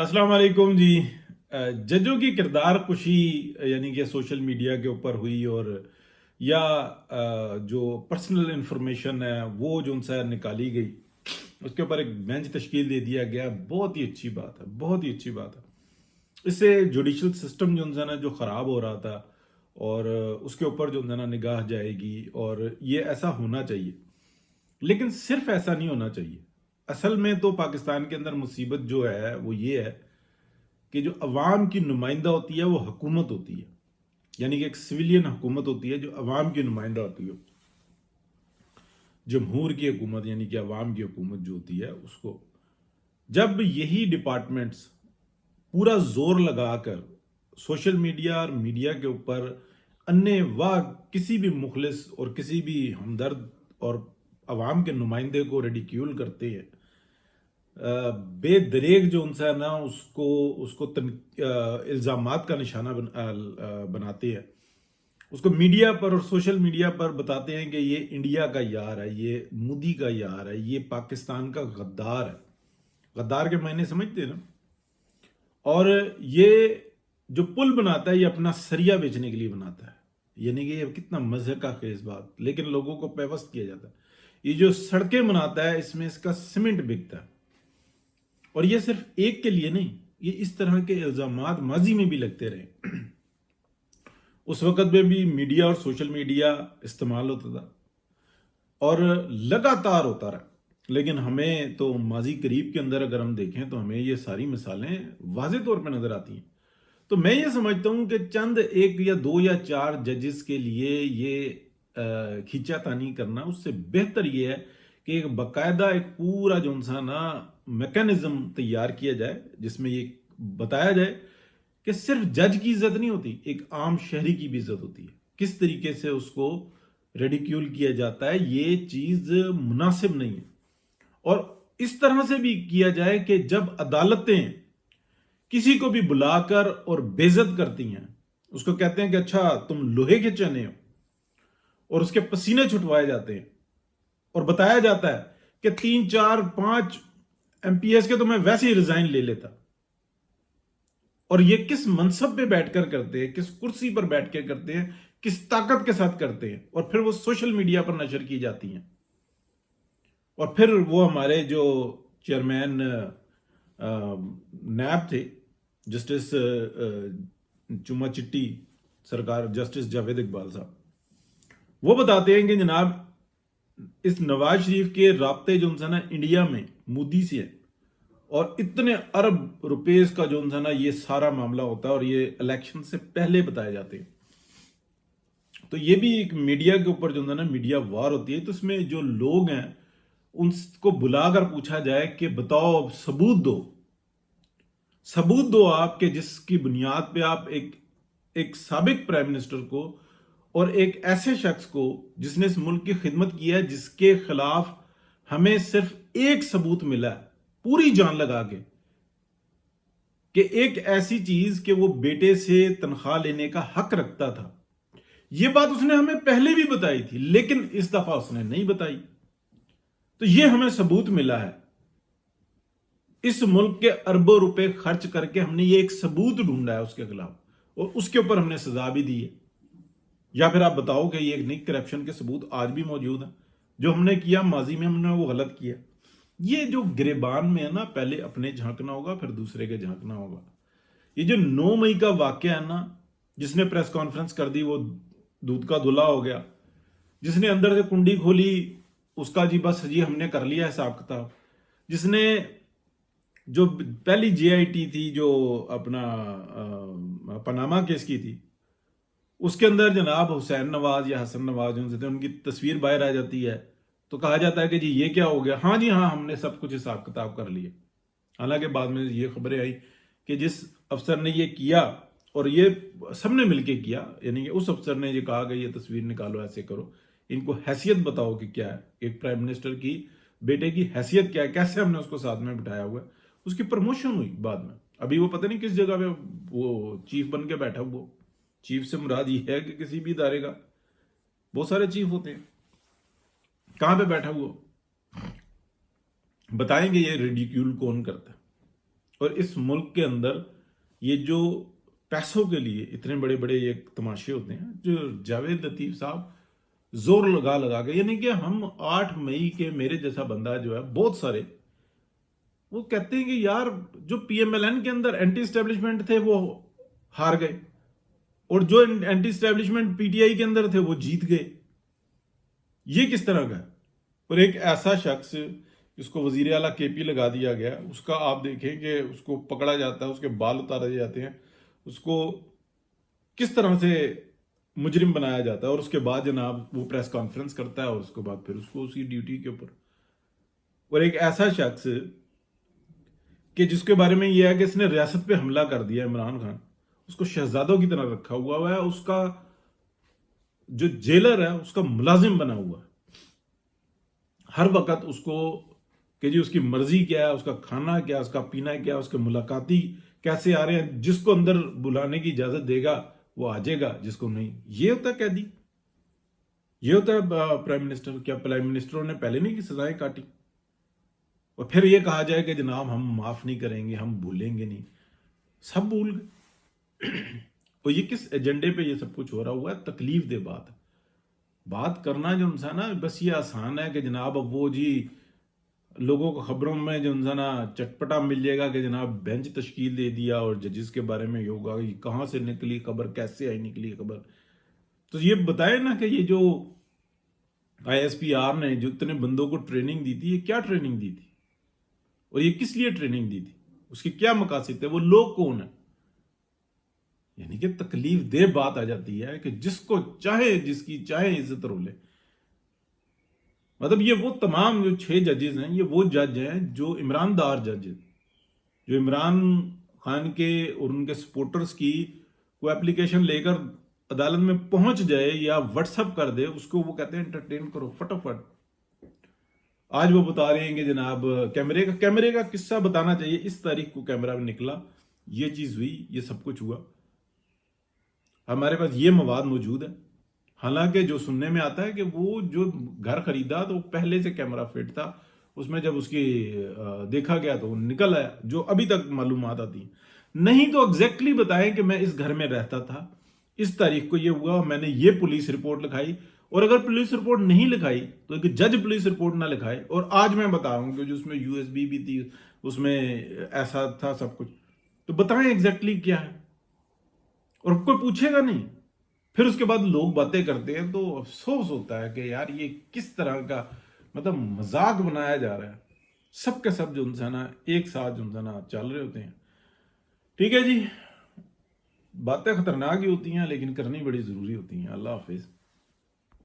अस्सलाम वालेकुम जी। जजों की किरदार कुशी यानी कि सोशल मीडिया के ऊपर हुई और या जो पर्सनल इंफॉर्मेशन है वो जो उनसे निकाली गई, उसके ऊपर एक बेंच तश्कील दे दिया गया। बहुत ही अच्छी बात है, बहुत ही अच्छी बात है। इससे जुडिशल सिस्टम जो उनसे ना जो ख़राब हो रहा था और उसके ऊपर जो ना निगाह जाएगी और ये ऐसा होना चाहिए। लेकिन सिर्फ ऐसा नहीं होना चाहिए। असल में तो पाकिस्तान के अंदर मुसीबत जो है वो ये है कि जो अवाम की नुमाइंदा होती है वो हुकूमत होती है, यानी कि एक सिविलियन हुकूमत होती है जो अवाम की नुमाइंदा होती है। जमहूर की हुकूमत यानी कि अवाम की हुकूमत जो होती है उसको, जब यही डिपार्टमेंट्स पूरा जोर लगाकर सोशल मीडिया और मीडिया के ऊपर अन्य वाह किसी भी मुखलिस और किसी भी हमदर्द और अवाम के नुमाइंदे को रेडिक्यूल करते हैं, बेदरेग जो उनसे है ना उसको उसको इल्ज़ामात का निशाना बनाते हैं, उसको मीडिया पर और सोशल मीडिया पर बताते हैं कि ये इंडिया का यार है, ये मोदी का यार है, ये पाकिस्तान का गद्दार है। गद्दार के मायने समझते हैं ना। और ये जो पुल बनाता है ये अपना सरिया बेचने के लिए बनाता है, यानी कि ये कितना मजे का खेज बात, लेकिन लोगों को पेवस्त किया जाता है। ये जो सड़कें बनाता है इसमें इसका सीमेंट बिकता है, और ये सिर्फ एक के लिए नहीं, ये इस तरह के इल्जामात माजी में भी लगते रहे। उस वक्त में भी मीडिया और सोशल मीडिया इस्तेमाल होता था और लगातार होता रहा। लेकिन हमें तो माजी करीब के अंदर अगर हम देखें तो हमें ये सारी मिसालें वाज़ेह तौर पर नजर आती हैं। तो मैं ये समझता हूं कि चंद एक या दो या चार जजेस के लिए ये खींचातानी करना, उससे बेहतर ये है कि एक बाकायदा एक पूरा जो सा ना मैकेनिज्म तैयार किया जाए जिसमें ये बताया जाए कि सिर्फ जज की इज्जत नहीं होती, एक आम शहरी की भी इज्जत होती है। किस तरीके से उसको रेडिक्यूल किया जाता है ये चीज मुनासिब नहीं है। और इस तरह से भी किया जाए कि जब अदालतें किसी को भी बुलाकर और बेइज्जत करती हैं, उसको कहते हैं कि अच्छा तुम लोहे के चने हो, और उसके पसीने छुटवाए जाते हैं और बताया जाता है कि 3 4 5 एमपीएस के तो मैं वैसे ही रिजाइन ले लेता। और ये किस मनसब पे बैठकर करते हैं, किस कुर्सी पर बैठ कर करते हैं, किस ताकत के साथ करते हैं, और फिर वो सोशल मीडिया पर नशर की जाती हैं। और फिर वो हमारे जो चेयरमैन नैब थे, जस्टिस चुम्मा चिट्टी सरकार, जस्टिस जावेद इकबाल साहब, वो बताते हैं कि जनाब इस नवाज शरीफ के राब्ते जो उनसे ना इंडिया में मोदी से है, और इतने अरब रुपीस का जो उनसे ना ये सारा मामला होता है, और ये इलेक्शन से पहले बताए जाते हैं। तो ये भी एक मीडिया के ऊपर जो ना मीडिया वार होती है। तो इसमें जो लोग हैं उनको बुलाकर पूछा जाए कि बताओ, सबूत दो आपके जिसकी बुनियाद पे आप एक साबिक प्राइम मिनिस्टर को और एक ऐसे शख्स को जिसने इस मुल्क की खिदमत की है, जिसके खिलाफ हमें सिर्फ एक सबूत मिला है पूरी जान लगा के, कि एक ऐसी चीज कि वो बेटे से तनख्वाह लेने का हक रखता था। ये बात उसने हमें पहले भी बताई थी, लेकिन इस दफा उसने नहीं बताई। तो ये हमें सबूत मिला है। इस मुल्क के अरबों रुपए खर्च करके हमने ये एक सबूत ढूंढा है उसके खिलाफ, और उसके ऊपर हमने सजा भी दी है। या फिर आप बताओ कि ये नहीं, करप्शन के सबूत आज भी मौजूद हैं। जो हमने किया माजी में हमने वो गलत किया। ये जो गिरेबान में है ना, पहले अपने झांकना होगा फिर दूसरे के झांकना होगा। ये जो 9 मई का वाकया है ना, जिसने प्रेस कॉन्फ्रेंस कर दी वो दूध का धुला हो गया। जिसने अंदर से कुंडी खोली उसका जी बस जी हमने कर लिया हिसाब किताब। जिसने जो पहली जेआईटी थी जो अपना पनामा केस की थी, उसके अंदर जनाब हुसैन नवाज या हसन नवाज उनसे उनकी तस्वीर बाहर आ जाती है, तो कहा जाता है कि जी ये क्या हो गया। हाँ जी हाँ, हमने सब कुछ हिसाब किताब कर लिया। हालांकि बाद में ये खबरें आई कि जिस अफसर ने ये किया, और ये सबने मिलके किया, यानी कि उस अफसर ने ये कहा कि ये तस्वीर निकालो, ऐसे करो, इनको हैसियत बताओ कि क्या है, एक प्राइम मिनिस्टर की बेटे की हैसियत क्या है, कैसे हमने उसको साथ में बिठाया हुआ है। उसकी प्रमोशन हुई बाद में, अभी वो पता नहीं किस जगह पे वो चीफ बन के बैठा हुआ। चीफ से मुराद ये है कि किसी भी इदारे का बहुत सारे चीफ होते हैं, कहां पे बैठा हुआ। बताएंगे ये रिडिक्यूल कौन करता है। اور اس ملک کے اندر یہ جو پیسوں کے لیے اتنے بڑے بڑے یہ تماشے ہوتے ہیں، جو جاوید لطیف صاحب زور لگا لگا کے، یعنی کہ ہم 8 مئی کے میرے جیسا بندہ جو ہے، بہت سارے وہ کہتے ہیں کہ یار جو پی ایم ایل این کے اندر اینٹی اسٹیبلشمنٹ تھے وہ ہار گئے، اور جو anti establishment P T I کے اندر تھے وہ جیت گئے. یہ کس طرح کا ہے؟ اور ایک ایسا شخص جس کو وزیر اعلیٰ کے پی لگا دیا گیا، اس کا آپ دیکھیں کہ اس کو پکڑا جاتا ہے، اس کے بال اتارے جاتے ہیں، اس کو کس طرح سے مجرم بنایا جاتا ہے، اور اس کے بعد جناب وہ پریس کانفرنس کرتا ہے، اور اس کے بعد پھر اس کو اسی ڈیوٹی کے اوپر. اور ایک ایسا شخص کہ جس کے بارے میں یہ ہے کہ اس نے ریاست پہ حملہ کر دیا، عمران خان، اس کو شہزادوں کی طرح رکھا ہوا ہے، اس کا جو جیلر ہے اس کا ملازم بنا ہوا ہے، ہر وقت اس کو کہ جی اس کی مرضی کیا ہے، اس کا کھانا کیا، اس کا پینا کیا، اس کے ملاقاتی کیسے آ رہے ہیں، جس کو اندر بلانے کی اجازت دے گا وہ آ جائے گا، جس کو نہیں. یہ ہوتا ہے قیدی، یہ ہوتا ہے پرائم منسٹر. کیا پرائم منسٹروں نے پہلے نہیں کی سزائیں کاٹی؟ اور پھر یہ کہا جائے کہ جناب ہم معاف نہیں کریں گے، ہم بھولیں گے نہیں. سب بھول گئے. اور یہ کس ایجنڈے پہ یہ سب کچھ ہو رہا ہوا ہے؟ تکلیف دہ بات کرنا جو انسان ہے، بس یہ آسان ہے کہ جناب اب وہ جی لوگوں کو خبروں میں جو انسان چٹپٹا مل جائے گا کہ جناب بینچ تشکیل دے دیا، اور ججز کے بارے میں یہ ہوگا کہ کہاں سے نکلی خبر، کیسے آئی نکلی خبر. تو یہ بتائے نا کہ یہ جو آئی ایس پی آر نے جو اتنے بندوں کو ٹریننگ دی تھی، یہ کیا ٹریننگ دی تھی، اور یہ کس لیے ٹریننگ دی تھی، اس کی کیا مقاصد تھے، وہ لوگ کون ہیں؟ یعنی کہ تکلیف دہ بات آ جاتی ہے کہ جس کو چاہے، جس کی چاہے عزت رو لے. مطلب یہ وہ تمام جو 6 ججز ہیں، یہ وہ جج ہیں جو عمران دار جج ہیں، جو عمران خان کے اور ان کے سپورٹرز کی کوئی اپلیکیشن لے کر عدالت میں پہنچ جائے یا واٹس اپ کر دے، اس کو وہ کہتے ہیں انٹرٹین کرو فٹافٹ. آج وہ بتا رہے ہیں کہ جناب کیمرے کا قصہ بتانا چاہیے، اس تاریخ کو کیمرہ میں نکلا، یہ چیز ہوئی، یہ سب کچھ ہوا. ہمارے پاس یہ مواد موجود ہے. حالانکہ جو سننے میں آتا ہے کہ وہ جو گھر خریدا تو پہلے سے کیمرہ فٹ تھا، اس میں جب اس کی دیکھا گیا تو نکل آیا، جو ابھی تک معلومات آتی ہیں. نہیں تو ایگزیکٹلی بتائیں کہ میں اس گھر میں رہتا تھا، اس تاریخ کو یہ ہوا، میں نے یہ پولیس رپورٹ لکھائی. اور اگر پولیس رپورٹ نہیں لکھائی تو ایک جج پولیس رپورٹ نہ لکھائے، اور آج میں بتا رہا ہوں کہ جو اس میں یو ایس بی بھی تھی، اس میں ایسا تھا سب کچھ، تو بتائیں ایگزیکٹلی کیا ہے. اور کوئی پوچھے گا نہیں. پھر اس کے بعد لوگ باتیں کرتے ہیں تو افسوس ہوتا ہے کہ یار یہ کس طرح کا مطلب مذاق بنایا جا رہا ہے. سب کے سب جو انسان ایک ساتھ جو انسان چل رہے ہوتے ہیں. ٹھیک ہے جی، باتیں خطرناک ہی ہوتی ہیں لیکن کرنی بڑی ضروری ہوتی ہیں. اللہ حافظ.